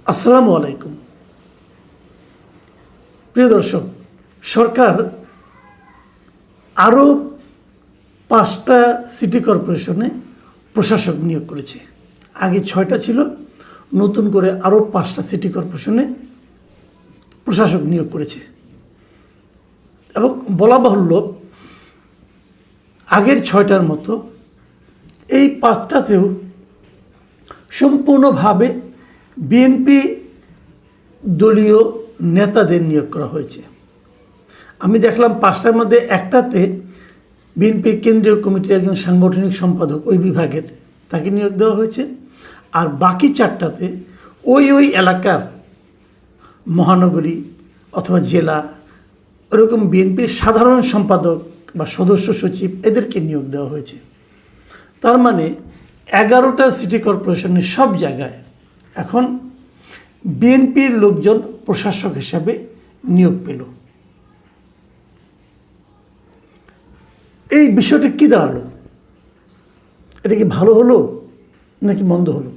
আসসালামু আলাইকুম। প্রিয় দর্শক, সরকার আরও 5টা সিটি কর্পোরেশনে প্রশাসক নিয়োগ করেছে। আগে 6টা ছিল, নতুন করে আরও 5টা সিটি কর্পোরেশনে প্রশাসক নিয়োগ করেছে। এবং বলা বাহুল্য, আগের 6টার মতো এই 5টাতেও সম্পূর্ণভাবে বিএনপি দলীয় নেতাদের নিয়োগ করা হয়েছে। আমি দেখলাম 5টার মধ্যে একটাতে বিএনপির কেন্দ্রীয় কমিটির একজন সাংগঠনিক সম্পাদক ওই বিভাগের, তাকে নিয়োগ দেওয়া হয়েছে। আর বাকি 4টাতে ওই এলাকার মহানগরী অথবা জেলা ওরকম বিএনপির সাধারণ সম্পাদক বা সদস্য সচিব এদেরকে নিয়োগ দেওয়া হয়েছে। তার মানে 11টা সিটি কর্পোরেশনের সব জায়গায় এখন বিএনপির লোকজন প্রশাসক হিসাবে নিয়োগ পেল। এই বিষয়টা কি দাঁড়ালো? এটা কি ভালো হলো নাকি মন্দ হলো?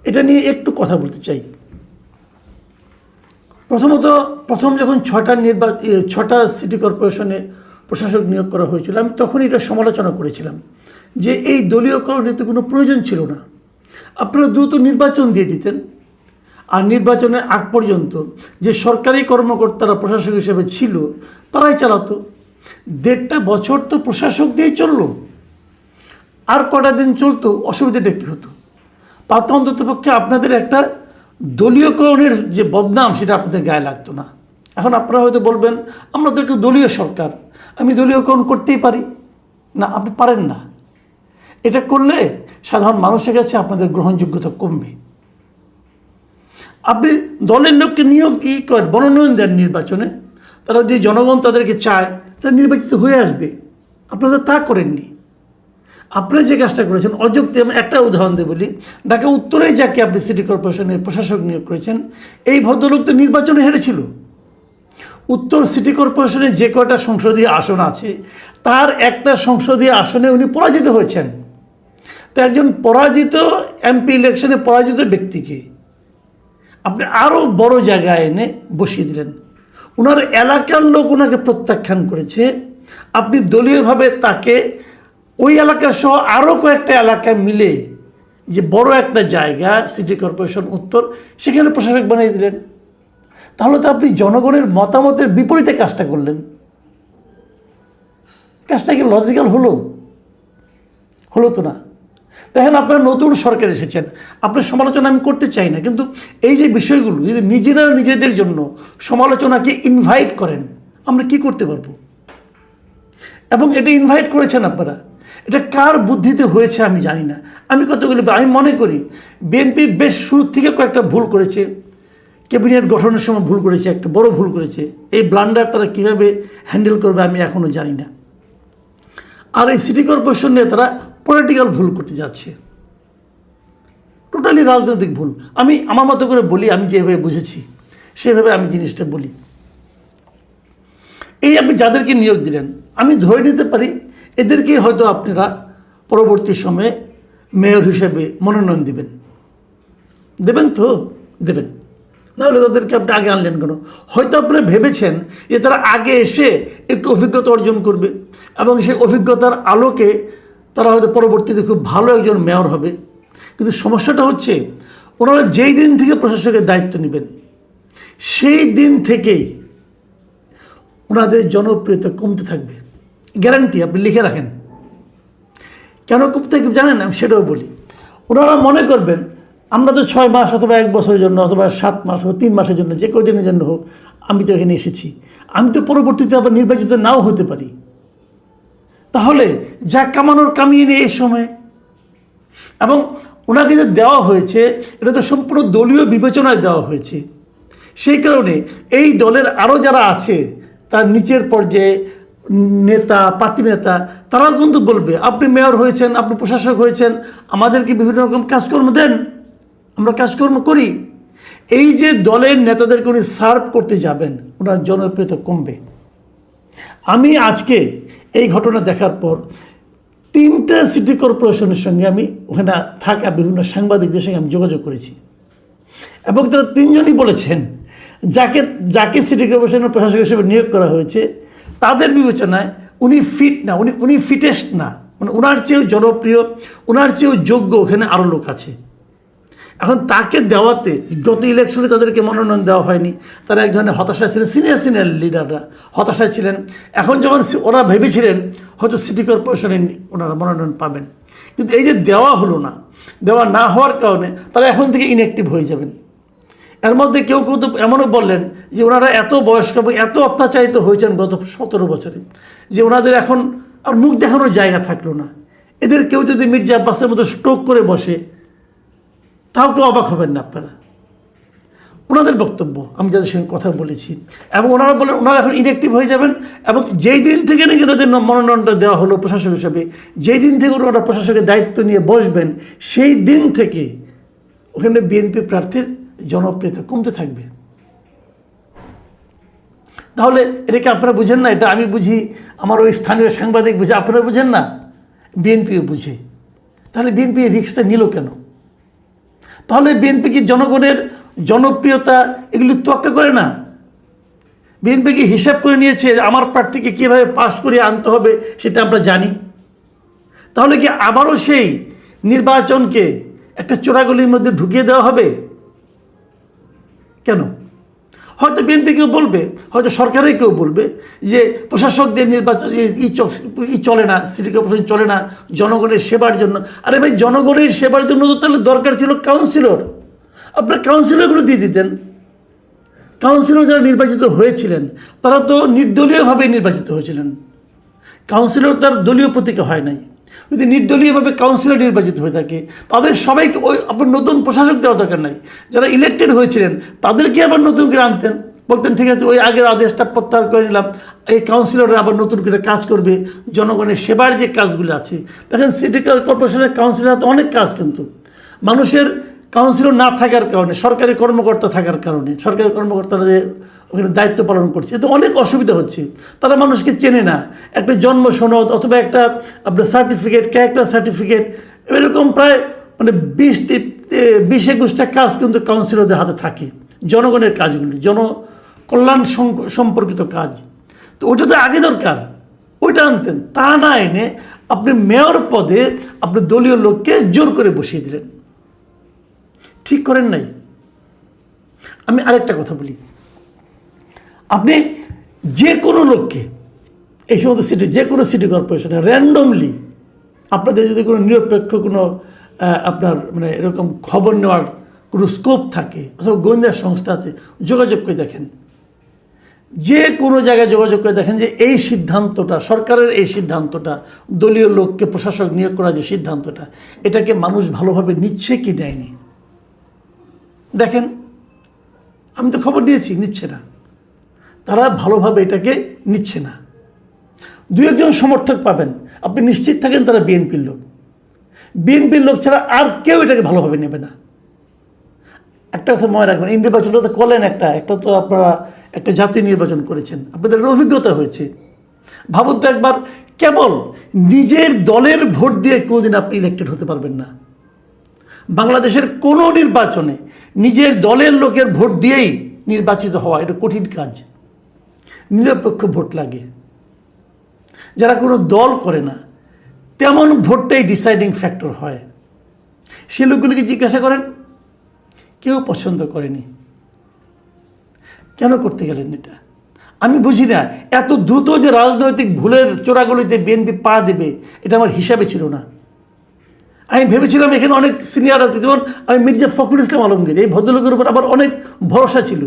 এটা নিয়ে একটু কথা বলতে চাই। প্রথম যখন 6টা সিটি কর্পোরেশনে প্রশাসক নিয়োগ করা হয়েছিল, আমি তখন এটা সমালোচনা করেছিলাম যে এই দলীয়করণের তো কোনো প্রয়োজন ছিল না। আপনারা দ্রুত নির্বাচন দিয়ে দিতেন, আর নির্বাচনের আগ পর্যন্ত যে সরকারি কর্মকর্তারা প্রশাসক হিসেবে ছিল তারাই চালাতো। 1.5 বছর তো প্রশাসক দিয়েই চললো, আর কটা দিন চলতো অসুবিধাটা কী হতো? তাতে অন্ততপক্ষে আপনাদের একটা দলীয়করণের যে বদনাম সেটা আপনাদের গায়ে লাগতো না। এখন আপনারা হয়তো বলবেন, আমরা তো একটু দলীয় সরকার, আমি দলীয়করণ করতেই পারি না। আপনি পারেন না। এটা করলে সাধারণ মানুষের কাছে আপনাদের গ্রহণযোগ্যতা কমবে। আপনি দলের লোককে মনোনয়ন দেন নির্বাচনে, তারা যদি জনগণ তাদেরকে চায় তারা নির্বাচিত হয়ে আসবে। আপনারা তা করেননি। আপনারা যে কাজটা করেছেন অযৌক্তিক। আমি একটা উদাহরণ দিয়ে বলি, ঢাকা উত্তরে যাকে আপনি সিটি কর্পোরেশনের প্রশাসক নিয়োগ করেছেন, এই ভদ্রলোক তো নির্বাচনে হেরেছিল। উত্তর সিটি কর্পোরেশনের যে কয়টা সংসদীয় আসন আছে তার একটা সংসদীয় আসনে উনি পরাজিত হয়েছেন। তো একজন পরাজিত এমপি ইলেকশনে পরাজিত ব্যক্তিকে আপনি আরও বড় জায়গায় এনে বসিয়ে দিলেন। ওনার এলাকার লোক ওনাকে প্রত্যাখ্যান করেছে। আপনি দলীয়ভাবে তাকে ওই এলাকা সহ আরও কয়েকটা এলাকায় মিলে যে বড় একটা জায়গা সিটি কর্পোরেশন উত্তর, সেখানে প্রশাসক বানিয়ে দিলেন। তাহলে তো আপনি জনগণের মতামতের বিপরীতে কাজটা করলেন। কাজটা কি লজিক্যাল হলো? হলো তো না। দেখেন, আপনারা নতুন সরকার এসেছেন, আপনার সমালোচনা আমি করতে চাই না, কিন্তু এই যে বিষয়গুলো যদি নিজেরা নিজেদের জন্য সমালোচনাকে ইনভাইট করেন, আমরা কি করতে পারবো? এবং এটা ইনভাইট করেছেন আপনারা, এটা কার বুদ্ধিতে হয়েছে আমি জানি না। আমি মনে করি বিএনপি বেশ শুরু থেকে কয়েকটা ভুল করেছে। ক্যাবিনেট গঠনের সময় ভুল করেছে, একটা বড় ভুল করেছে। এই ব্লান্ডার তারা কীভাবে হ্যান্ডেল করবে আমি এখনও জানি না। আর এই সিটি কর্পোরেশন নিয়ে তারা পলিটিক্যাল ভুল করতে যাচ্ছে, টোটালি রাজনৈতিক ভুল। আমি আমার মতো করে বলি, আমি যেভাবে বুঝেছি সেভাবে আমি জিনিসটা বলি। এই আপনি যাদেরকে নিয়োগ দিলেন, আমি ধরে নিতে পারি এদেরকে হয়তো আপনারা পরবর্তী সময়ে মেয়র হিসেবে মনোনয়ন দেবেন তো দেবেন, নাহলে তাদেরকে আপনি আগে আনলেন কেন? হয়তো আপনারা ভেবেছেন যে তারা আগে এসে একটু অভিজ্ঞতা অর্জন করবে এবং সেই অভিজ্ঞতার আলোকে তারা হয়তো পরবর্তীতে খুব ভালো একজন মেয়র হবে। কিন্তু সমস্যাটা হচ্ছে, ওনারা যেই দিন থেকে প্রশাসকের দায়িত্ব নেবেন সেই দিন থেকেই ওনাদের জনপ্রিয়তা কমতে থাকবে। গ্যারান্টি আপনি লিখে রাখেন। কেন কমতে থাকবে জানেন? আমি সেটাও বলি। ওনারা মনে করবেন আমরা তো 6 মাস অথবা 1 বছরের জন্য অথবা 7 মাস অথবা 3 মাসের জন্য, যে কদিনের জন্য হোক, আমি তো এখানে এসেছি, আমি তো পরবর্তীতে আবার নির্বাচিত নাও হতে পারি। তাহলে যা কামানোর কামিয়ে নিয়ে এই সময়। এবং ওনাকে যে দেওয়া হয়েছে এটা তো সম্পূর্ণ দলীয় বিবেচনায় দেওয়া হয়েছে। সেই কারণে এই দলের আরও যারা আছে তার নিচের পর্যায়ে নেতা, পাতি নেতা, তারাও কিন্তু বলবে আপনি মেয়র হয়েছেন, আপনি প্রশাসক হয়েছেন, আমাদেরকে বিভিন্ন রকম কাজকর্ম দেন, আমরা কাজকর্ম করি। এই যে দলের নেতাদেরকে উনি সার্ভ করতে যাবেন, ওনার জনপ্রিয়তা কমবে। আমি আজকে এই ঘটনা দেখার পর 3টা সিটি কর্পোরেশনের সঙ্গে আমি ওখানে থাকা বিভিন্ন সাংবাদিকদের সঙ্গে আমি যোগাযোগ করেছি। এবং তারা তিনজনই বলেছেন যাকে যাকে সিটি কর্পোরেশনের প্রশাসক হিসেবে নিয়োগ করা হয়েছে তাদের বিবেচনায় উনি ফিট না, উনি ফিটেস্ট না, মানে ওনার চেয়েও জনপ্রিয়, ওনার চেয়েও যোগ্য ওখানে আরও লোক আছে। এখন তাকে দেওয়াতে গত ইলেকশনে তাদেরকে মনোনয়ন দেওয়া হয়নি, তারা এক ধরনের হতাশায় ছিলেন, সিনিয়র লিডাররা হতাশায় ছিলেন। এখন যখন ওরা ভেবেছিলেন হয়তো সিটি কর্পোরেশনে ওনারা মনোনয়ন পাবেন, কিন্তু এই যে দেওয়া হলো না, দেওয়া না হওয়ার কারণে তারা এখন থেকে ইনঅ্যাক্টিভ হয়ে যাবেন। এর মধ্যে কেউ কেউ তো এমনও বললেন যে ওনারা এত বয়স্ক এবং এত অত্যাচারিত হয়েছেন গত 17 বছরে যে ওনাদের এখন আর মুখ দেখানোর জায়গা থাকলো না। এদের কেউ যদি মির্জা আব্বাসের মতো স্ট্রোক করে বসে তাও কেউ অবাক হবেন না আপনারা। ওনাদের বক্তব্য আমি যাদের সঙ্গে কথা বলেছি, এবং ওনারা বলেন ওনারা এখন ইনঅ্যাক্টিভ হয়ে যাবেন, এবং যেই দিন থেকে নাকি ওনাদের মনোনয়নটা দেওয়া হলো প্রশাসক হিসাবে, যেই দিন থেকে ওনারা প্রশাসকের দায়িত্ব নিয়ে বসবেন সেই দিন থেকে ওখানে বিএনপি প্রার্থীর জনপ্রিয়তা কমতে থাকবে। তাহলে এটাকে আপনারা বুঝেন না? এটা আমি বুঝি, আমার ওই স্থানীয় সাংবাদিক বুঝে, আপনারা বুঝেন না? বিএনপিও বুঝে। তাহলে বিএনপি রিস্কটা নিল কেন? তাহলে বিএনপি কি জনগণের জনপ্রিয়তা এগুলি তোয়াক্কা করে না? বিএনপি কি হিসাব করে নিয়েছে আমার প্রার্থীকে কীভাবে পাশ করিয়ে আনতে হবে সেটা আমরা জানি? তাহলে কি আবারও সেই নির্বাচনকে একটা চোরাগলির মধ্যে ঢুকিয়ে দেওয়া হবে? কেন? হয়তো বিএনপি কেউ বলবে, হয়তো সরকারের কেউ বলবে যে প্রশাসকদের নির্বাচন চলে না, সিটি কর্পোরেশন চলে না জনগণের সেবার জন্য। আরে ভাই, জনগণের সেবার জন্য তো তাহলে দরকার ছিল কাউন্সিলর। আপনার কাউন্সিলরগুলো দিয়ে দিতেন। কাউন্সিলর যারা নির্বাচিত হয়েছিলেন তারা তো নির্দলীয়ভাবে নির্বাচিত হয়েছিলেন। কাউন্সিলর তার দলীয় প্রতীকে হয় নাই। যদি নির্দলীয়ভাবে কাউন্সিলর নির্বাচিত হয়ে থাকে তাদের সবাইকে ওই আপনার নতুন প্রশাসক দেওয়ার দরকার নাই। যারা ইলেক্টেড হয়েছিলেন তাদেরকে আবার নতুন করে আনতেন, বলতেন ঠিক আছে ওই আগের আদেশটা প্রত্যাহার করে নিলাম, এই কাউন্সিলররা আবার নতুন করে কাজ করবে, জনগণের সেবার যে কাজগুলো আছে। দেখেন সিটি কর্পোরেশনের কাউন্সিলর তো অনেক কাজ, কিন্তু মানুষের কাউন্সিলর না থাকার কারণে, সরকারি কর্মকর্তা থাকার কারণে, সরকারি কর্মকর্তারা যে ওখানে দায়িত্ব পালন করছে এতে অনেক অসুবিধা হচ্ছে। তারা মানুষকে চেনে না। একটা জন্ম সনদ অথবা একটা আপনার সার্টিফিকেট, ক্যারেক্টার সার্টিফিকেট, এরকম প্রায় মানে 20-21টা কাজ কিন্তু কাউন্সিলরদের হাতে থাকে, জনগণের কাজগুলি, জনকল্যাণ সম্পর্কিত কাজ। তো ওইটা তো আগে দরকার, ওইটা আনতেন। তা না এনে আপনি মেয়র পদে আপনি দলীয় লোককে জোর করে বসিয়ে দিলেন, ঠিক করেন নাই। আমি আরেকটা কথা বলি, আপনি যে কোনো লোককে এই সমস্ত যে কোনো সিটি কর্পোরেশনে র্যান্ডমলি আপনাদের যদি কোনো নিরপেক্ষ কোনো আপনার মানে এরকম খবর নেওয়ার কোনো স্কোপ থাকে অথবা গোয়েন্দা সংস্থা আছে, যোগাযোগ করে দেখেন, যে কোনো জায়গায় যোগাযোগ করে দেখেন যে এই সিদ্ধান্তটা, সরকারের এই সিদ্ধান্তটা, দলীয় লোককে প্রশাসক নিয়োগ করার যে সিদ্ধান্তটা, এটাকে মানুষ ভালোভাবে নিচ্ছে কি নেয়নি দেখেন। আমি তো খবর দিয়েছি, নিচ্ছে না, তারা ভালোভাবে এটাকে নিচ্ছে না। 2-1জন সমর্থক পাবেন, আপনি নিশ্চিত থাকেন তারা বিএনপির লোক। বিএনপির লোক ছাড়া আর কেউ এটাকে ভালোভাবে নেবে না। একটা কথা মনে রাখবেন, এই নির্বাচনটা তো করলেন একটা তো আপনারা একটা জাতীয় নির্বাচন করেছেন, আপনাদের অভিজ্ঞতা হয়েছে। ভাবুন তো একবার, কেবল নিজের দলের ভোট দিয়ে কোনোদিন আপনি ইলেক্টেড হতে পারবেন না। বাংলাদেশের কোনো নির্বাচনে নিজের দলের লোকের ভোট দিয়েই নির্বাচিত হওয়া এটা কঠিন কাজ। নিরপেক্ষ ভোট লাগে। যারা কোনো দল করে না তেমন ভোটটাই ডিসাইডিং ফ্যাক্টর হয়। সে লোকগুলিকে জিজ্ঞাসা করেন, কেউ পছন্দ করেনি। কেন করতে গেলেন এটা? আমি বুঝি না। এত দ্রুত যে রাজনৈতিক ভুলের চোরাগুলিতে বিএনপি পা দেবে এটা আমার হিসাবে ছিল না। আমি ভেবেছিলাম এখানে অনেক সিনিয়র আছে, যেমন আমি মির্জা ফখরুল ইসলাম আলমগীর, এই ভদ্রলোকের উপর আবার অনেক ভরসা ছিল।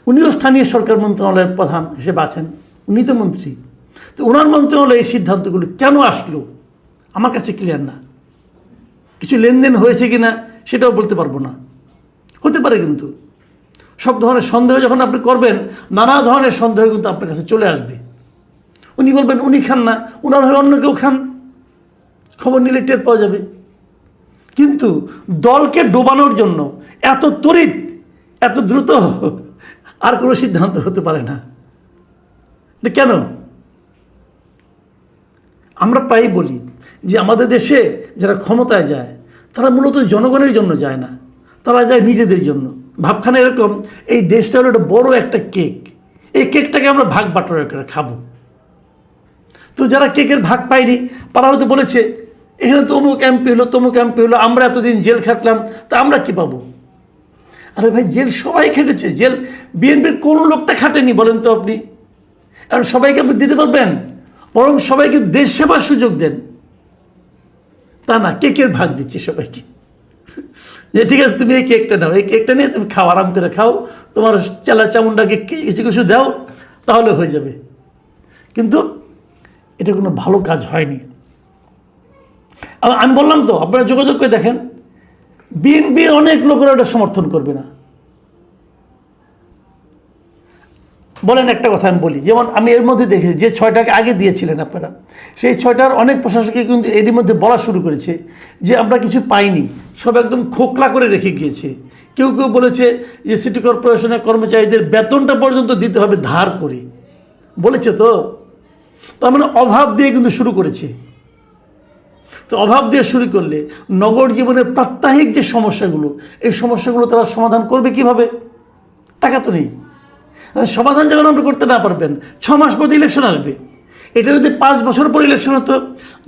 উনিও স্থানীয় সরকার মন্ত্রণালয়ের প্রধান হিসেবে আছেন, উনি তো মন্ত্রী। তো ওনার মন্ত্রণালয়ে এই সিদ্ধান্তগুলো কেন আসলো আমার কাছে ক্লিয়ার না। কিছু লেনদেন হয়েছে কি না সেটাও বলতে পারবো না, হতে পারে। কিন্তু সব ধরনের সন্দেহ যখন আপনি করবেন, নানা ধরনের সন্দেহ কিন্তু আপনার কাছে চলে আসবে। উনি বলবেন উনি খান না, ওনার হয়ে অন্য কেউ খান, খবর নিলে টের পাওয়া যাবে। কিন্তু দলকে ডোবানোর জন্য এত তড়িৎ, এত দ্রুত আর কোনো সিদ্ধান্ত হতে পারে না। এটা কেন? আমরা প্রায়ই বলি যে আমাদের দেশে যারা ক্ষমতায় যায় তারা মূলত জনগণের জন্য যায় না, তারা যায় নিজেদের জন্য। ভাবখানা এরকম, এই দেশটা হলো একটা বড় একটা কেক, এই কেকটাকে আমরা ভাগ বাটোয়ারা করে খাবো। তো যারা কেকের ভাগ পায়নি তারা হয়তো বলেছে এখানে তো অমুক এমপি হলো, তমুক এমপি হলো, আমরা এতদিন জেল খাটলাম, তা আমরা কি পাবো? আরে ভাই, জেল সবাই খেটেছে, জেল বিএনপির কোন লোকটা খাটেনি বলেন তো আপনি? আর সবাইকে আপনি দিতে পারবেন? বরং সবাইকে দেশ সেবার সুযোগ দেন। তা না, কেকের ভাগ দিচ্ছে সবাইকে, যে ঠিক আছে তুমি এই কেকটা নাও, এই কেকটা নিয়ে তুমি খাও, আরাম করে খাও, তোমার চেলা চামুন্ডাকে কিছু কিছু দাও, তাহলে হয়ে যাবে। কিন্তু এটা কোনো ভালো কাজ হয়নি। আমি বললাম তো, আপনারা যোগাযোগ করে দেখেন, বিএনপির অনেক লোকেরা এটা সমর্থন করবে না। বলেন একটা কথা আমি বলি, যেমন আমি এর মধ্যে দেখেছি যে 6টাকে আগে দিয়েছিলেন আপনারা, সেই 6টার অনেক প্রশাসকই কিন্তু এরই মধ্যে বলা শুরু করেছে যে আমরা কিছু পাইনি, সব একদম খোকলা করে রেখে গিয়েছে। কেউ কেউ বলেছে যে সিটি কর্পোরেশনের কর্মচারীদের বেতনটা পর্যন্ত দিতে হবে ধার করে, বলেছে তো। তার মানে অভাব দিয়ে কিন্তু শুরু করেছে। তো অভাব দিয়ে শুরু করলে নগর জীবনের প্রাত্যহিক যে সমস্যাগুলো, এই সমস্যাগুলো তারা সমাধান করবে কিভাবে? টাকা তো নেই। সমাধান যখন আপনি করতে না পারবেন, 6 মাস পর ইলেকশন আসবে। এটা যদি 5 বছর পর ইলেকশন হতো,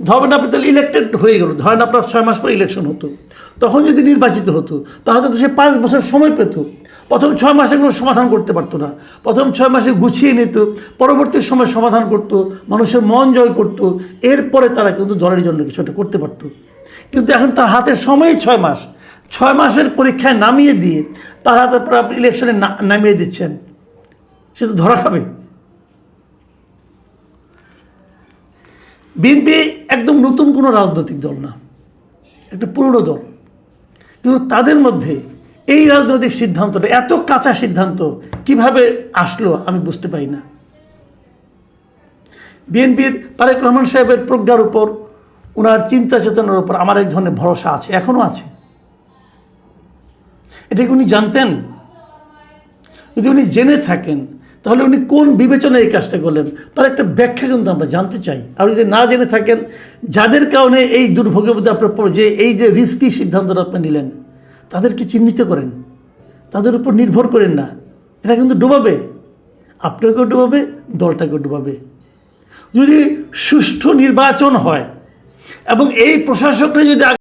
ধরেন আপনি তাহলে ইলেক্টেড হয়ে গেল, ধরেন আপনার 6 মাস পর ইলেকশন হতো, তখন যদি নির্বাচিত হতো তাহলে তো সে 5 বছর সময় পেত। প্রথম 6 মাসে কোনো সমাধান করতে পারতো না, প্রথম 6 মাসে গুছিয়ে নিত, পরবর্তী সময় সমাধান করত, মানুষের মন জয় করত, এরপরে তারা কিন্তু দলের জন্য কিছু একটা করতে পারতো। কিন্তু এখন তার হাতে সময় 6 মাস, 6 মাসের পরীক্ষায় নামিয়ে দিয়ে তার হাতে আপনি ইলেকশনে নামিয়ে দিচ্ছেন, সে তো ধরা খাবে। বিএনপি একদম নতুন কোনো রাজনৈতিক দল না, একটা পুরনো দল, কিন্তু তাদের মধ্যে এই রাজনৈতিক সিদ্ধান্তটা, এত কাঁচা সিদ্ধান্ত কিভাবে আসলো আমি বুঝতে পারি না। বিএনপির তারেক রহমান সাহেবের প্রজ্ঞার উপর, ওনার চিন্তা চেতনার উপর আমার এক ধরনের ভরসা আছে, এখনও আছে। এটা কি উনি জানতেন? যদি উনি জেনে থাকেন তাহলে উনি কোন বিবেচনায় এই কাজটা করলেন, তার একটা ব্যাখ্যা কিন্তু আমরা জানতে চাই। আর যদি না জেনে থাকেন, যাদের কারণে এই দুর্ভোগের মধ্যে আপনার যে এই যে রিস্কি সিদ্ধান্তটা আপনি নিলেন, তাদেরকে চিহ্নিত করেন, তাদের উপর নির্ভর করেন না। এটা কিন্তু ডুবাবে, আপনাকেও ডুবাবে, দলটাকেও ডুবাবে। যদি সুষ্ঠু নির্বাচন হয় এবং এই প্রশাসকরা যদি